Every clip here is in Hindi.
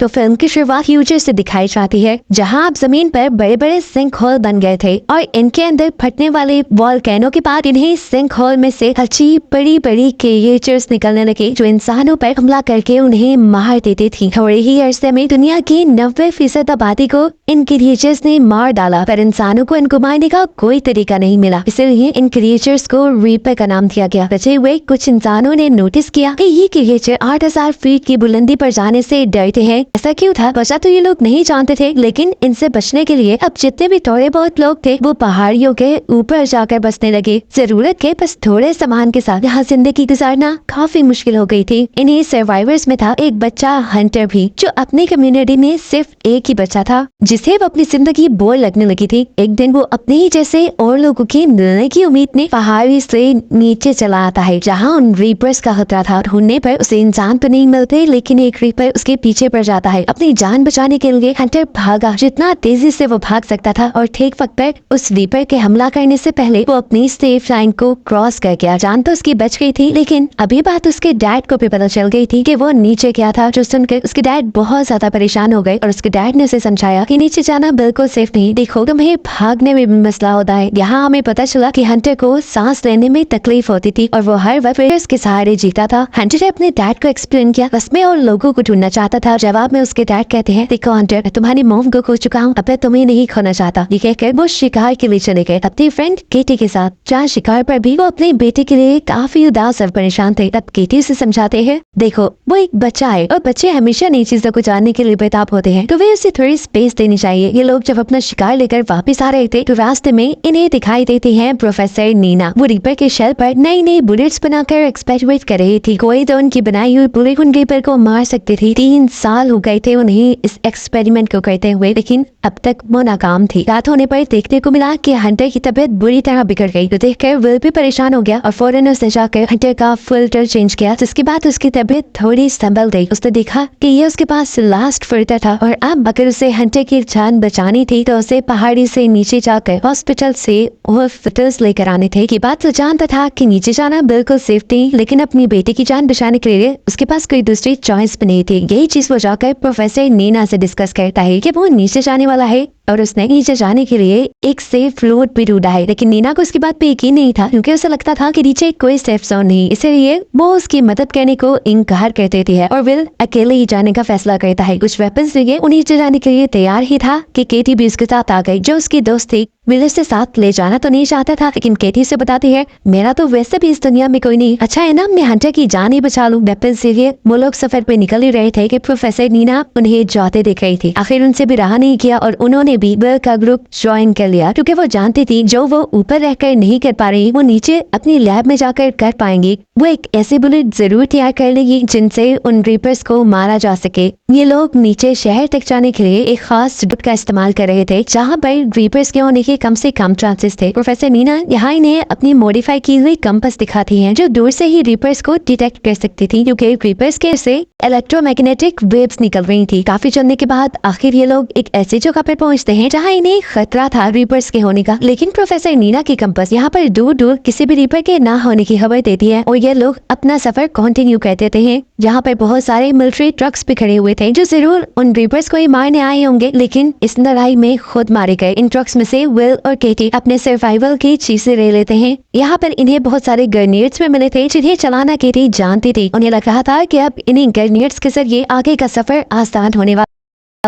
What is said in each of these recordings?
तो फिल्म की शुरुआत फ्यूचर से दिखाई जाती है, जहां अब जमीन पर बड़े बड़े सिंक होल बन गए थे और इनके अंदर फटने वाले वॉल्केनो के बाद इन्हें सिंक होल में से अच्छी बड़ी बड़ी क्रिएचर्स निकलने लगे, जो इंसानों पर हमला करके उन्हें मार देती थी। थोड़े ही अरसे में दुनिया की 90% आबादी को इन क्रिएचर्स ने मार डाला, पर इंसानों को इनको मारने का कोई तरीका नहीं मिला, इसलिए इन क्रिएचर्स को रीपर का नाम दिया गया। बचे हुए कुछ इंसानों ने नोटिस किया कि ये क्रिएचर 8000 फीट की बुलंदी पर जाने से डरते हैं। ऐसा क्यों था, बचा तो ये लोग नहीं जानते थे, लेकिन इनसे बचने के लिए अब जितने भी थोड़े बहुत लोग थे वो पहाड़ियों के ऊपर जाकर बसने लगे। जरूरत के बस थोड़े सामान के साथ यहाँ जिंदगी गुजारना काफी मुश्किल हो गई थी। इन्हीं सर्वाइवर्स में था एक बच्चा हंटर भी, जो अपनी कम्युनिटी में सिर्फ एक ही बच्चा था जिसे अब अपनी जिंदगी बोर लगने लगी थी। एक दिन वो अपने ही जैसे और लोगों की मिलने की उम्मीद में पहाड़ी से नीचे चला आता है, जहाँ उन रीपर्स का खतरा था। ढूंढने पर उसे इंसान तो नहीं मिलते, लेकिन एक रीपर उसके पीछे पड़ जाता है। अपनी जान बचाने के लिए हंटर भागा जितना तेजी से वो भाग सकता था और ठीक वक्त पर उस रीपर के हमला करने से पहले वो अपनी सेफ लाइन को क्रॉस कर गया। जान तो उसकी बच गई थी, लेकिन अभी बात उसके डैड को भी पता चल गई थी कि वो नीचे गया था, जो सुनकर उसके डैड बहुत ज्यादा परेशान हो गए और उसके डैड ने उसे समझाया कि नीचे जाना बिल्कुल सेफ नहीं, देखो तुम्हें भागने में भी मसला होता है। यहाँ हमें पता चला कि हंटर को सांस लेने में तकलीफ होती थी और वो हर वक्त के सहारे जीता था। हंटर ने अपने डैड को एक्सप्लेन किया, बस में और लोगों को ढूंढना चाहता था। जवाब में उसके डैड कहते हैं, देखो हंटर, मैं तुम्हारी मॉम को खो चुका हूँ, अब मैं तुम्हें नहीं खोना चाहता। ये कहकर वो शिकार के लिए चले गए अपनी फ्रेंड केटी के साथ। जहाँ शिकार पर भी वो अपने बेटे के लिए काफी उदास और परेशान थे। तब केटी उसे समझाते हैं, देखो वो एक बच्चा है और बच्चे हमेशा नई चीजों को जानने के लिए बेताब होते हैं, तो वे उसे थोड़ी स्पेस देनी चाहिए। ये लोग जब अपना शिकार लेकर वापस आ रहे थे तो रास्ते में इन्हें दिखाई देती है प्रोफेसर नीना। वो रीपर के शेल पर नई नई बुलेट्स बनाकर एक्सपेरिमेंट कर रही थी। कोई तो उनकी बनाई हुई बुलेट उन रीपर को मार सकती थी। 3 साल हो गए थे उन्हें इस एक्सपेरिमेंट को करते हुए, लेकिन अब तक वो नाकाम थी। रात होने पर देखने को मिला कि हंटर की तबीयत बुरी तरह बिगड़ गई, तो देखकर विल भी परेशान हो गया और फौरन उसने जाकर हंटर का फिल्टर चेंज किया, जिसके बाद उसकी तबीयत थोड़ी संभल गई। उसने देखा कि ये उसके पास लास्ट फिल्टर था और अब अगर उसे हंटर की जान बचानी थी तो उसे पहाड़ी से नीचे जाकर हॉस्पिटल से हॉस्पिटल्स लेकर आने थे। ये बात तो जानता था कि नीचे जाना बिल्कुल सेफ थी, लेकिन अपनी बेटी की जान बचाने के लिए उसके पास कोई दूसरी चॉइस भी नहीं थी। यही चीज वो जाकर प्रोफेसर नीना से डिस्कस करता है कि वो नीचे जाने वाला है और उसने नीचे जाने के लिए एक सेफ रोड भी ढूंढा है, लेकिन नीना को उसकी बात पे यकीन नहीं था, क्योंकि उसे लगता था कि नीचे कोई सेफ जोन नहीं, इसलिए वो उसकी मदद करने को इनकार कर देती है और विल अकेले ही जाने का फैसला करता है। कुछ वेपन्स लिए वो नीचे जाने के लिए तैयार ही था कि केटी भी उसके साथ आ गई, जो उसकी दोस्त थी। विल उसे साथ ले जाना तो नहीं चाहता था, लेकिन केटी से बताती है, मेरा तो वैसे भी इस दुनिया में कोई नहीं, अच्छा है ना मैं हंटर की जान ही बचा लूं। वेपन्स लिए वो लोग सफर पे निकल ही रहे थे कि प्रोफेसर नीना उन्हें जाते देख रही थी। आखिर उनसे भी रहा नहीं किया और उन्होंने भी विल का ग्रुप ज्वाइन कर लिया, क्योंकि वो जानती थी जो वो ऊपर रहकर नहीं कर पा रही वो नीचे अपनी लैब में जाकर कर पाएंगी। वो एक ऐसी बुलेट जरूर तैयार कर लेगी जिनसे उन रीपर्स को मारा जा सके। ये लोग नीचे शहर तक जाने के लिए एक खास रूट का इस्तेमाल कर रहे थे, जहाँ पर रीपर्स के होने के कम से कम चांसेस थे। प्रोफेसर नीना यहाँ इन्हें अपनी मॉडिफाई की हुई कंपास दिखाती है, जो दूर से ही रीपर्स को डिटेक्ट कर सकती थी, क्योंकि रीपर्स के से इलेक्ट्रोमैग्नेटिक वेव्स निकल रही थी। काफी चलने के बाद आखिर ये लोग एक ऐसी जगह पर पहुंचते हैं जहाँ इन्हें खतरा था रीपर्स के होने का, लेकिन प्रोफेसर नीना की कंपास यहाँ पर दूर दूर किसी भी रीपर के ना होने की खबर देती है और ये लोग अपना सफर कंटिन्यू कर देते हैं। जहाँ पर बहुत सारे मिलिट्री ट्रक्स भी खड़े हुए थे, जो जरूर उन रीपर्स को ही मारने आए होंगे, लेकिन इस लड़ाई में खुद मारे गए। इन ट्रक्स में से विल और केटी अपने सर्वाइवल की चीजें ले लेते हैं। यहाँ पर इन्हें बहुत सारे ग्रेनेड्स में मिले थे, जिन्हें चलाना केटी जानती थी। उन्हें लग रहा था कि अब इन्हीं ग्रेनेड्स के जरिए आगे का सफर आसान होने वाला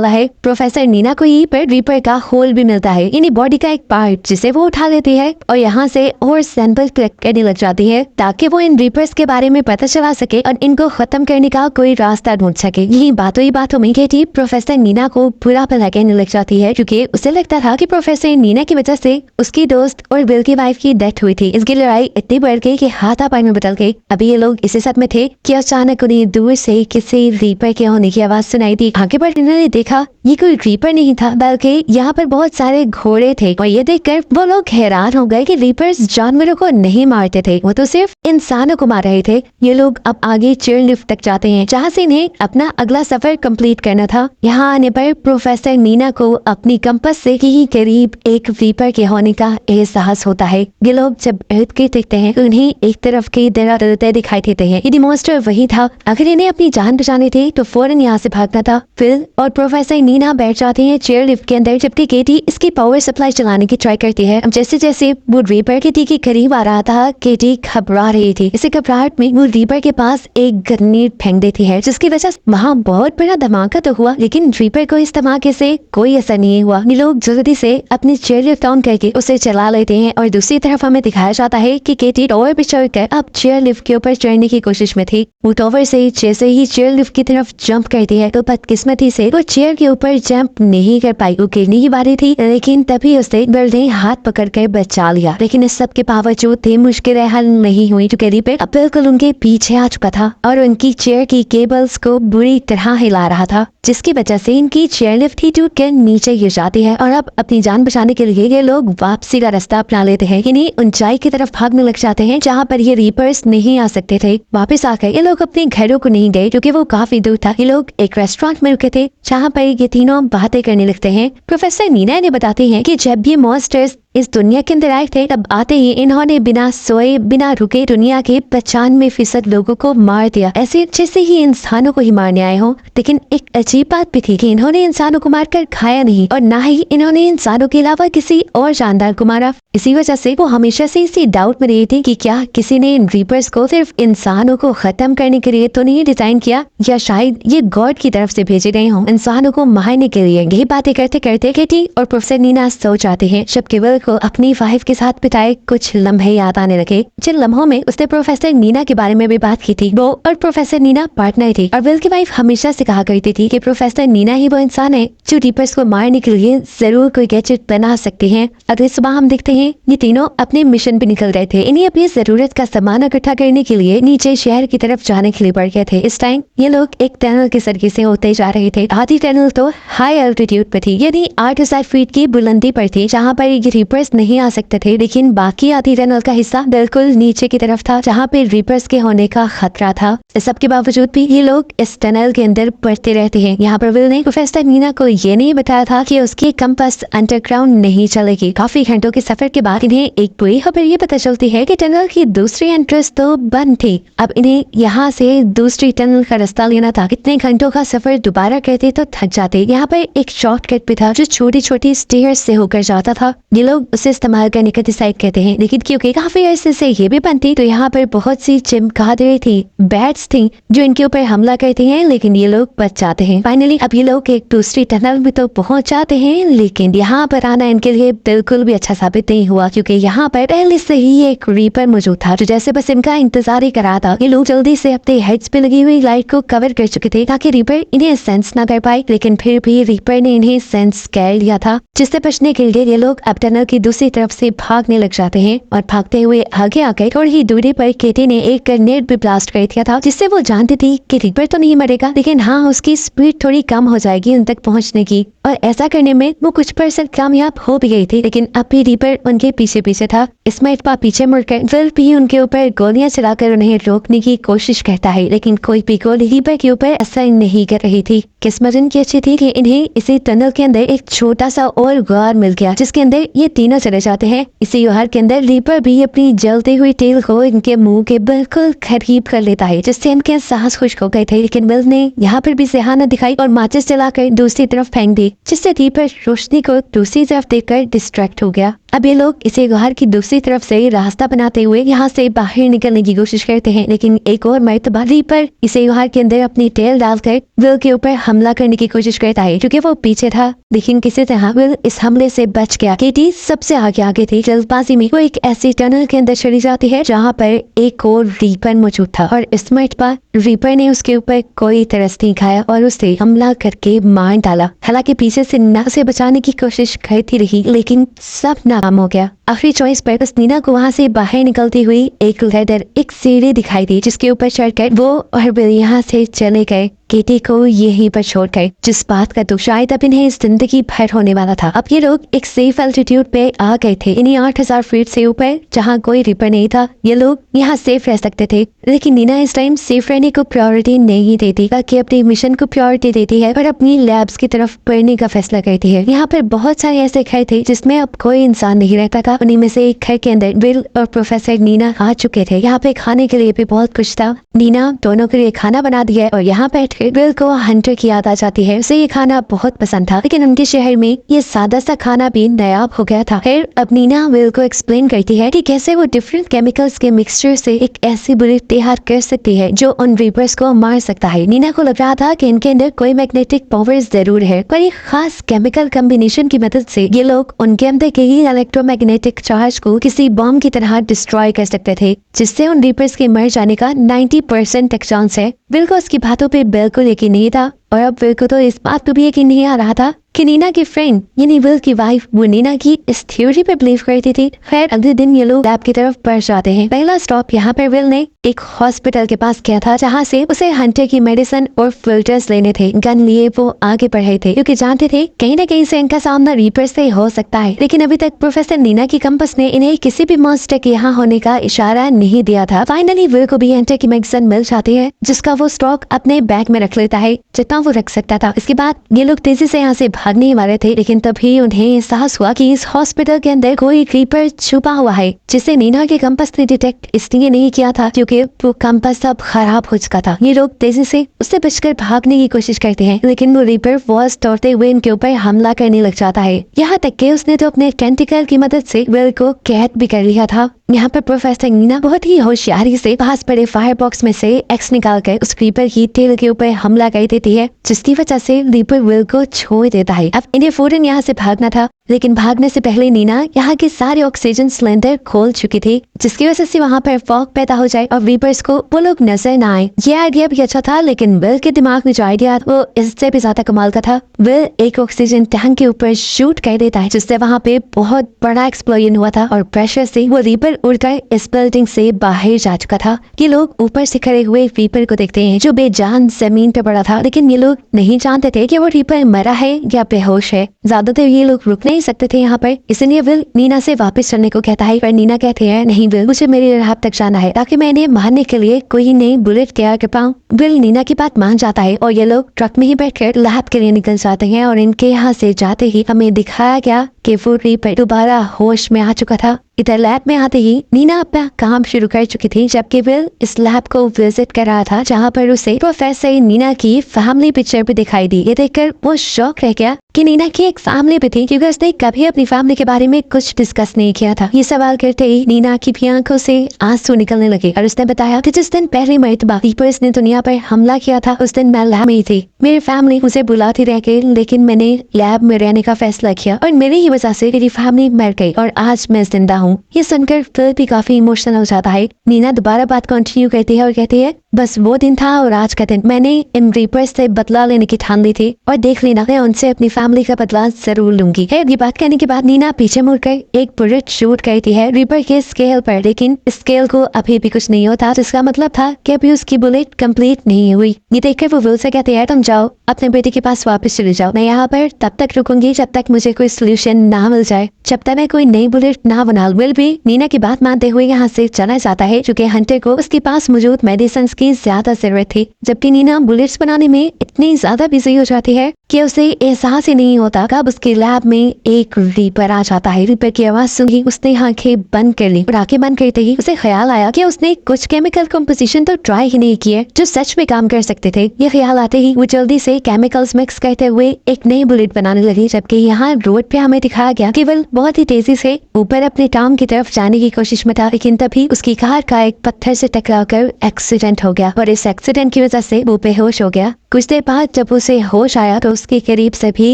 है। प्रोफेसर नीना को यहीं पर रीपर का होल भी मिलता है, यानी बॉडी का एक पार्ट, जिसे वो उठा लेती है और यहाँ से और सैंपल कलेक्ट करने लग जाती है, ताकि वो इन रीपर्स के बारे में पता चला सके और इनको खत्म करने का कोई रास्ता ढूंढ सके। यही बातों ही बातों में केटी प्रोफेसर नीना को बुरा भला कहने लग जाती है, क्योंकि उसे लगता था कि प्रोफेसर नीना की वजह से उसकी दोस्त और विल की वाइफ की डेथ हुई थी। इसकी लड़ाई इतनी बढ़ गई कि हाथापाई में बदल गई। अभी ये लोग इसी सद में थे कि अचानक उन्हें दूर से किसी रीपर के होने की आवाज सुनाई दी। आगे बढ़ इन्होंने देखा देखा ये कोई रीपर नहीं था बल्कि यहाँ पर बहुत सारे घोड़े थे और ये देखकर वो लोग हैरान हो गए कि रीपर्स जानवरों को नहीं मारते थे, वो तो सिर्फ इंसानों को मार रहे थे। ये लोग अब आगे चेयर लिफ्ट तक जाते हैं जहाँ से इन्हें अपना अगला सफर कंप्लीट करना था। यहाँ आने पर प्रोफेसर नीना को अपनी कंपास से ही करीब एक रीपर के होने का एहसास होता है। ये लोग जब अर्थ के देखते हैं तो उन्हें एक तरफ के दरदर दिखाई देते हैं। ये मॉन्स्टर वही था। अगर इन्हें अपनी जान बचानी थी तो फौरन यहाँ से भागना था। फिल और प्रोफेसर नीना बैठ जाते हैं चेयर लिफ्ट के अंदर जबकि केटी इसकी पावर सप्लाई चलाने की ट्राई करती है। जैसे जैसे वो रीपर केटी के करीब आ रहा था केटी घबरा रही थी। इसी घबराहट में वो रीपर के पास एक ग्रेनेड फेंक देती है जिसकी वजह से वहाँ बहुत बड़ा धमाका तो हुआ लेकिन रीपर को इस धमाके से कोई असर नहीं हुआ। ये लोग जल्दी से अपनी चेयर लिफ्ट ऑन करके उसे चला लेते हैं और दूसरी तरफ हमें दिखाया जाता है कि केटी टॉवर पर चढ़कर अब चेयर लिफ्ट के ऊपर चढ़ने की कोशिश में थी। वो टॉवर से जैसे ही चेयर लिफ्ट की तरफ जंप करती है तो बदकिस्मती से वो चेयर के ऊपर जंप नहीं कर पाई। वो गिरने की बारी थी लेकिन तभी उसे बिल ने हाथ पकड़कर बचा लिया। लेकिन इस सब के बावजूद थे मुश्किलें हल नहीं हुई क्योंकि रीपर अब बिल्कुल उनके पीछे आ चुका था और उनकी चेयर की केबल्स को बुरी तरह हिला रहा था जिसकी वजह से इनकी चेयर लिफ्ट ही टूट कर नीचे गिर जाती है। और अब अपनी जान बचाने के लिए ये लोग वापसी का रास्ता अपना लेते हैं। इन्हें ऊंचाई की तरफ भागने लग जाते हैं जहाँ पर ये रीपर्स नहीं आ सकते थे। वापस आकर ये लोग अपने घरों को नहीं गए क्योंकि वो काफी दूर था। ये लोग एक रेस्टोरेंट में रुके थे जहाँ पर ये तीनों बातें करने लगते हैं। प्रोफेसर नीना ने बताती है कि जब ये मॉन्स्टर्स इस दुनिया के अंदर आए थे तब आते ही इन्होंने बिना सोए बिना रुके दुनिया के 95% लोगों को मार दिया, ऐसे जैसे ही इंसानों को ही मारने आए हों। लेकिन एक अजीब बात भी थी कि इन्होंने इंसानों को मारकर खाया नहीं और ना ही इन्होंने इंसानों के अलावा किसी और जानदार को मारा। इसी वजह से वो हमेशा से इसी डाउट में रही थी कि क्या किसी ने इन रीपर्स को सिर्फ इंसानों को खत्म करने के लिए तो नहीं डिजाइन किया या शायद ये गॉड की तरफ से भेजे गए हों इंसानों को मारने के लिए। यही बातें करते करते केटी और प्रोफेसर नीना सो जाते हैं जबकि विल को अपनी वाइफ के साथ बिताए कुछ लम्हे याद आने लगे जिन लम्हों में उसने प्रोफेसर नीना के बारे में भी बात की थी। वो और प्रोफेसर नीना पार्टनर थी और विल की वाइफ हमेशा से कहा करती थी कि प्रोफेसर नीना ही वो इंसान है जो रीपर्स को मारने के लिए जरूर कोई गैजेट बना सकते हैं। अगले सुबह हम देखते हैं ये तीनों अपने मिशन पे निकल रहे थे। इन्हें अपनी जरूरत का सामान इकट्ठा करने के लिए नीचे शहर की तरफ जाने के लिए बढ़ गए थे। इस टाइम ये लोग एक टनल के जरिए से होते जा रहे थे। आधी टनल तो हाई एल्टीट्यूड पे थी यानी 8,000 फीट की बुलंदी पर थी जहाँ पर ये रीपर्स नहीं आ सकते थे। लेकिन बाकी आधी टनल का हिस्सा बिल्कुल नीचे की तरफ था जहाँ पे रीपर्स के होने का खतरा था। इस सब के बावजूद भी ये लोग इस टनल के अंदर बढ़ते रहते हैं। यहाँ पर विल ने प्रोफेसर नीना को ये नहीं बताया था कि उसकी कंपास अंडरग्राउंड नहीं चलेगी। काफी घंटों के सफर के बाद इन्हें एक बुरी खबर ये पता चलती है कि टनल की दूसरी एंट्रेंस तो बंद थी। अब इन्हें यहाँ से दूसरी टनल का रास्ता लेना था। कितने घंटों का सफर दोबारा करते तो थक जाते। यहाँ पर एक शॉर्टकट भी था जो छोटी छोटी स्टेयर्स से होकर जाता था। ये लोग उसे इस्तेमाल करने का डिसाइड करते हैं लेकिन क्योंकि काफी अरसे से ये भी बंद थी तो यहाँ पर बहुत सी चिमगादड़ें थी, बैट्स थी जो इनके ऊपर हमला करते हैं लेकिन ये लोग बच जाते हैं। फाइनली अब ये लोग एक दूसरी टनल में तो पहुंच जाते हैं लेकिन यहाँ पर आना इनके लिए बिल्कुल भी अच्छा साबित नहीं हुआ क्योंकि यहाँ पर पहले से ही एक रीपर मौजूद था जो जैसे बस इनका इंतजार ही कर रहा था। ये लोग जल्दी से अपने हेड्स पे लगी हुई लाइट को कवर कर चुके थे ताकि रीपर इन्हें सेंस ना कर पाए, लेकिन फिर भी रीपर ने इन्हें सेंस कर लिया था जिससे बचने के लिए ये लोग अब टनल की दूसरी तरफ से भागने लग जाते हैं। और भागते हुए आगे आकर थोड़ी ही दूरी पर केटी ने एक ग्रेनेड भी ब्लास्ट कर दिया था जिससे वो जानती थी कि रीपर तो नहीं मरेगा लेकिन हाँ उसकी स्पीड थोड़ी कम हो जाएगी उन तक पहुंचने की। और ऐसा करने में वो कुछ % कामयाब हो भी गई थी लेकिन अब भी रीपर उनके पीछे पीछे था। इसमें इतना पीछे मुड़कर विल भी उनके ऊपर गोलियां चलाकर उन्हें रोकने की कोशिश करता है लेकिन कोई भी गोली रीपर के ऊपर असर नहीं कर रही थी। किस्मत इनकी अच्छी थी कि इन्हें इसी टनल के अंदर एक छोटा सा और गुहार मिल गया जिसके अंदर ये तीनों चले जाते हैं। इसी गुहार के अंदर रीपर भी अपनी जलती हुई टेल को इनके मुंह के बिल्कुल करीब कर लेता है जिससे इनके सांस खुश्क हो गए थे। लेकिन विल ने यहाँ पर भी जहानत दिखाई और माचिस जलाकर दूसरी तरफ फेंक दी जिससे रीपर रोशनी को दूसरी तरफ देखकर डिस्ट्रैक्ट हो गया। अब ये लोग इसे गुहार की दूसरी तरफ से रास्ता बनाते हुए यहाँ से बाहर निकलने की कोशिश करते हैं लेकिन एक और मर्तबा रीपर इसे गुहार के अंदर अपनी टेल डालकर विल के ऊपर हमला करने की कोशिश करता है क्योंकि वो पीछे था लेकिन किसी तरह विल इस हमले से बच गया। केटी सबसे आगे थी। जल्दबाजी में वो एक ऐसी टनल के अंदर चली जाती है जहाँ पर एक और रीपर मौजूद था और इस मर्तबा रीपर ने उसके ऊपर कोई तरस नहीं खाया और उसे हमला करके मार डाला। हालांकि पीछे से नीना से बचाने की कोशिश करती रही लेकिन सब नाकाम हो गया। आखिरी चॉइस पर बस नीना को वहाँ से बाहर निकलती हुई एक लैडर, एक सीढ़ी दिखाई दी जिसके ऊपर चढ़कर वो और विल यहाँ से चले गए। केटी को यहीं पर छोड़कर, जिस बात का दुख शायद अब इन्हें जिंदगी भर होने वाला था। अब ये लोग एक सेफ एल्टीट्यूड पे आ गए थे, इन्हीं 8000 फीट से ऊपर, जहाँ कोई रिपर नहीं था। ये लोग यहाँ सेफ रह सकते थे, लेकिन नीना इस टाइम सेफ रहने को प्रायोरिटी नहीं देती, ताकि अपने मिशन को प्रायोरिटी देती है और अपनी लैब्स की तरफ बढ़ने का फैसला करती है। यहाँ पर बहुत सारे ऐसे घर थे जिसमें अब कोई इंसान नहीं रहता था। उन्हीं में से एक घर के अंदर विल और प्रोफेसर नीना आ चुके थे। यहाँ पे खाने के लिए भी बहुत कुछ था। नीना दोनों के लिए खाना बना दिया और यहाँ बैठकर विल को हंटर की याद आ जाती है। उसे ये खाना बहुत पसंद था, लेकिन उनके शहर में ये सादा सा खाना भी नायाब हो गया था। फिर अब नीना विल को एक्सप्लेन करती है कि कैसे वो डिफरेंट केमिकल्स के मिक्सचर से एक ऐसी बुलेट तैयार कर सकती है जो उन रीपर्स को मार सकता है। नीना को लग रहा था कि इनके अंदर कोई मैग्नेटिक पावर्स जरूर है, पर एक खास केमिकल कॉम्बिनेशन की मदद से ये लोग उनके अंदर के ही इलेक्ट्रोमैग्नेटिक चार्ज को किसी बॉम्ब की तरह डिस्ट्रॉय कर सकते थे, जिससे उन रीपर्स के मर जाने का 90% तक चांस है। विल को उसकी बातों पे बिल्कुल यकीन नहीं था, और अब विल को तो इस बात पे भी यकीन नहीं आ रहा था कि नीना की फ्रेंड यानी विल की वाइफ वो नीना की इस थ्योरी पे बिलीव करती थी। खैर अगले दिन ये लोग लैब की तरफ बढ़ जाते हैं। पहला स्टॉप यहाँ पर विल ने एक हॉस्पिटल के पास किया था, जहाँ से उसे हंटर की मेडिसिन और फिल्टर्स लेने थे। गन लिए वो आगे बढ़ रहे थे, क्योंकि जानते थे कहीं न कहीं से इनका सामना रीपर से हो सकता है। लेकिन अभी तक प्रोफेसर नीना की कंपस ने इन्हें किसी भी मॉन्स्टर के यहाँ होने का इशारा नहीं दिया था। फाइनली विल को भी हंटर की मेडिसिन मिल जाती है, जिसका वो स्टॉक अपने बैग में रख लेता है, जितना वो रख सकता था। इसके बाद ये लोग तेजी से यहाँ से भागने वाले थे, लेकिन तभी उन्हें एहसास हुआ कि इस हॉस्पिटल के अंदर कोई रीपर छुपा हुआ है, जिसे नीना के कंपस ने डिटेक्ट इसलिए नहीं किया था क्योंकि वो कंपस अब खराब हो चुका था। ये लोग तेजी से उससे बचकर भागने की कोशिश करते हैं, लेकिन वो रीपर वॉल्स तोड़ते हुए इनके ऊपर हमला करने लग जाता है। यहाँ तक कि उसने तो अपने टेंटिकल की मदद से विल को कैद भी कर लिया था। यहाँ पर प्रोफेसर नीना बहुत ही होशियारी से पास पड़े फायर बॉक्स में से एक्स निकालकर उस रीपर की टेल के ऊपर हमला कर देती है, जिसकी वजह से रीपर विल को छोड़ देता है। अब इन्हें फौरन यहाँ से भागना था, लेकिन भागने से पहले नीना यहाँ के सारे ऑक्सीजन सिलेंडर खोल चुकी थी, जिसकी वजह से वहाँ पर फॉग पैदा हो जाए और रीपर्स को वो लोग नजर न आए। ये आइडिया भी अच्छा था, लेकिन विल के दिमाग में जो आइडिया वो इससे भी ज्यादा कमाल का था। विल एक ऑक्सीजन टैंक के ऊपर शूट कर देता है, जिससे वहाँ पे बहुत बड़ा एक्सप्लोजन हुआ था और प्रेशर से वो रीपर उड़कर इस बिल्डिंग से बाहर जा चुका था। ये लोग ऊपर से खड़े हुए रीपर को देखते हैं, जो बेजान जमीन पे पड़ा था, लेकिन ये लोग नहीं जानते थे कि वो रीपर मरा है या बेहोश है। ज्यादातर ये लोग रुक नहीं सकते थे यहाँ पर, इसलिए विल नीना से वापस चलने को कहता है, पर नीना कहते हैं नहीं विल, मुझे मेरी लैब तक जाना है ताकि मैं इन्हें मारने के लिए कोई नई बुलेट तैयार कर पाऊँ। विल नीना की बात मान जाता है और ये लोग ट्रक में ही बैठकर लैब के लिए निकल जाते हैं। और इनके यहाँ से जाते ही हमें दिखाया गया कि वो रीपर दोबारा होश में आ चुका था। इधर लैब में आते ही नीना अपना काम शुरू कर चुकी थी, जबकि विल इस लैब को विजिट कर रहा था, जहाँ पर उसे प्रोफेसर नीना की फैमिली पिक्चर भी दिखाई दी। ये देखकर वो शॉक रह गया कि नीना की एक फैमिली भी थी, क्योंकि उसने कभी अपनी फैमिली के बारे में कुछ डिस्कस नहीं किया था। ये सवाल करते ही नीना की भी आंखों से आंसू निकलने लगे और उसने बताया कि जिस दिन पहली मर्तबा रीपर्स ने दुनिया पर हमला किया था, उस दिन मैं लैब में ही थी। मेरी फैमिली मुझे बुलाती रह गई, लेकिन मैंने लैब में रहने का फैसला किया और मेरी ही वजह से मेरी फैमिली मर गई और आज मैं जिंदा हूँ। ये सुनकर फिर भी काफी इमोशनल हो जाता है। नीना दोबारा बात कंटिन्यू करती है और कहती है बस वो दिन था और आज का दिन, मैंने इन रीपर्स से बदला लेने की ठान ली थी और देख लेना मैं उनसे अपनी फैमिली का बदला जरूर लूंगी। ये बात कहने के बाद नीना पीछे मुड़कर एक बुलेट शूट करती है रीपर के स्केल पर, लेकिन स्केल को अभी भी कुछ नहीं होता, जिसका मतलब था कि अभी उसकी बुलेट कंप्लीट नहीं हुई। ये देखकर वो विल से कहते हैं तुम जाओ अपने बेटे के पास वापस चले जाओ, मैं यहाँ पर तब तक रुकूंगी जब तक मुझे कोई सोल्यूशन ना मिल जाए, जब तक मैं कोई नई बुलेट ना बना लूं। विल भी नीना की बात मानते हुए यहाँ से चला जाता है, क्योंकि हंटर को उसके पास मौजूद मेडिसिन की ज्यादा जरूरत थी, जबकि नीना बुलेट्स बनाने में इतनी ज्यादा बिजी हो जाती है कि उसे एहसास ही नहीं होता कब उसके लैब में एक रीपर आ जाता है। रीपर की आवाज सुनी उसने आंखें बंद कर ली और आंखें बंद करते ही उसे ख्याल आया कि उसने कुछ केमिकल कंपोजिशन तो ट्राई ही नहीं किए जो सच में काम कर सकते थे। ये ख्याल आते ही वो जल्दी से केमिकल्स मिक्स करते हुए एक नई बुलेट बनाने लगी, जबकि यहाँ रोड पे हमें दिखाया गया कि विल बहुत ही तेजी से ऊपर अपने टाउन की तरफ जाने की कोशिश में था, लेकिन तभी उसकी कार का एक पत्थर से टकराकर एक्सीडेंट हो गया और इस एक्सीडेंट की वजह से वो बेहोश हो गया। कुछ देर बाद जब उसे होश आया तो उसके करीब से भी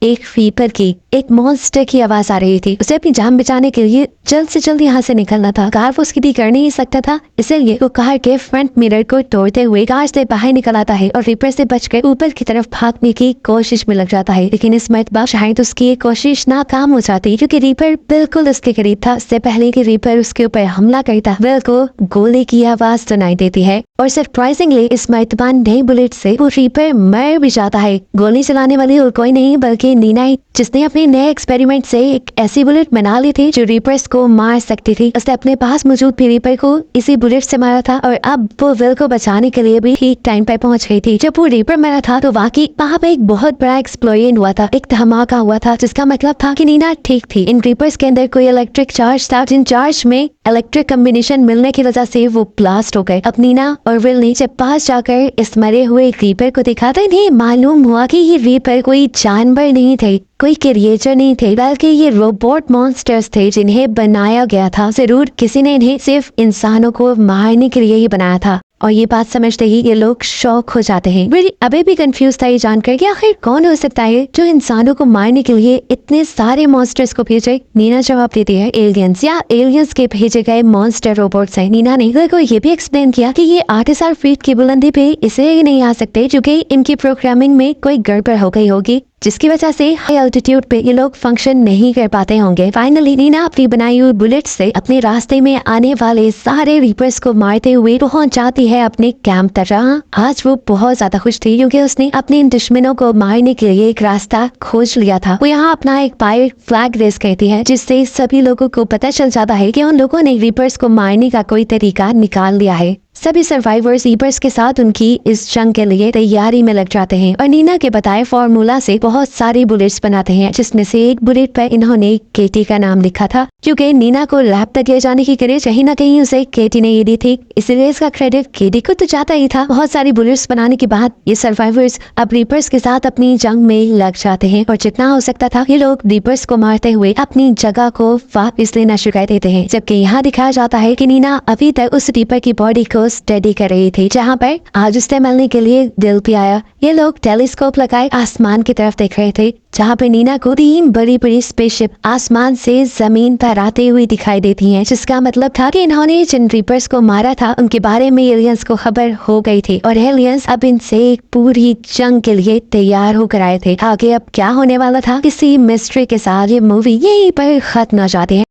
एक रीपर की, एक मॉन्स्टर की आवाज आ रही थी। उसे अपनी जान बचाने के लिए जल्द से जल्द यहाँ से निकलना था। कार वो उसकी भी कर नहीं सकता था, इसलिए वो कार के फ्रंट मिरर को तोड़ते हुए कार से बाहर निकल आता है और रीपर से बचकर ऊपर की तरफ भागने की कोशिश में लग जाता है। लेकिन इस मरतबा शायद उसकी ये कोशिश नाकाम हो जाती, क्योंकि रीपर बिल्कुल उसके करीब था। इससे पहले कि रीपर उसके ऊपर हमला करता, बिल को गोली की आवाज सुनाई देती है और सरप्राइजिंगली इस मरतबा नई बुलेट से वो रीपर मर भी जाता है। गोली चलाने वाली और कोई नहीं बल्कि नीना, जिसने अपने नए एक्सपेरिमेंट से एक ऐसी बुलेट बना ली थी जो रीपर्स को मार सकती थी। उसने अपने पास मौजूद रीपर को इसी बुलेट से मारा था और अब वो विल को बचाने के लिए भी ठीक टाइम पर पहुंच गई थी। जब वो रीपर मरा था तो वाकई वहाँ पे एक बहुत बड़ा एक्सप्लोजन हुआ था, एक धमाका हुआ था, जिसका मतलब था कि नीना ठीक थी। इन रीपर्स के अंदर कोई इलेक्ट्रिक चार्ज था, जिन चार्ज में इलेक्ट्रिक कॉम्बिनेशन मिलने की वजह से वो ब्लास्ट हो गए। अब नीना और विल ने जब पास जाकर इस मरे हुए रीपर को देखा तो इन्हें मालूम हुआ कि ये रीपर कोई जानवर नहीं थे, कोई क्रिएचर नहीं थे, बल्कि ये रोबोट मॉन्स्टर्स थे जिन्हें बनाया गया था। जरूर किसी ने इन्हें सिर्फ इंसानों को मारने के लिए ही बनाया था। और ये बात समझते ही ये लोग शॉक हो जाते हैं। वे अभी भी कंफ्यूज था ये जानकर कि आखिर कौन हो सकता है जो इंसानों को मारने के लिए इतने सारे मॉन्स्टर्स को भेजे। नीना जवाब देती है एलियंस, या एलियंस के भेजे गए मॉन्स्टर रोबोट्स हैं। नीना ने विल को ये भी एक्सप्लेन किया कि ये 8000 फीट की बुलंदी पे इसलिए नहीं आ सकते क्योंकि इनकी प्रोग्रामिंग में कोई गड़बड़ हो गई होगी, जिसकी वजह से हाई एल्टीट्यूड पे ये लोग फंक्शन नहीं कर पाते होंगे। फाइनली नीना अपनी बनाई हुई बुलेट से अपने रास्ते में आने वाले सारे रीपर्स को मारते हुए पहुंच जाती है अपने कैंप तक। आज वो बहुत ज्यादा खुश थी क्योंकि उसने अपने इन दुश्मनों को मारने के लिए एक रास्ता खोज लिया था। वो यहाँ अपना एक पायरेट फ्लैग रेस कहती है, जिससे सभी लोगों को पता चल जाता है कि उन लोगों ने रीपर्स को मारने का कोई तरीका निकाल लिया है। सभी सर्वाइवर्स रीपर्स के साथ उनकी इस जंग के लिए तैयारी में लग जाते हैं और नीना के बताए फॉर्मूला से बहुत सारी बुलेट्स बनाते हैं, जिसमें से एक बुलेट पर इन्होंने केटी का नाम लिखा था, क्योंकि नीना को लैब तक ले जाने की क्रेडिट कहीं ना कहीं उसे केटी ने ये दी थी, इसलिए इसका क्रेडिट केटी को तो जाता ही था। बहुत सारी बुलेट्स बनाने के बाद ये सर्वाइवर्स अब रीपर्स के साथ अपनी जंग में लग जाते हैं और जितना हो सकता था ये लोग रीपर्स को मारते हुए अपनी जगह को वापस लेना शुरू कर देते हैं। जबकि यहाँ दिखाया जाता है कि नीना अभी तक उस रीपर की बॉडी को स्टडी कर रही थी, जहाँ पर आज उससे मिलने के लिए दिल भी आया। ये लोग टेलीस्कोप लगाए आसमान की तरफ देख रहे थे, जहाँ पे नीना को 3 बड़ी बड़ी स्पेसशिप आसमान से जमीन पर आते हुए दिखाई देती हैं, जिसका मतलब था कि इन्होंने जिन रीपर्स को मारा था उनके बारे में एलियंस को खबर हो गई थी और एलियंस अब इनसे एक पूरी जंग के लिए तैयार होकर आए थे। आगे अब क्या होने वाला था, किसी मिस्ट्री के साथ ये मूवी यहीं पर खत्म हो जाती है।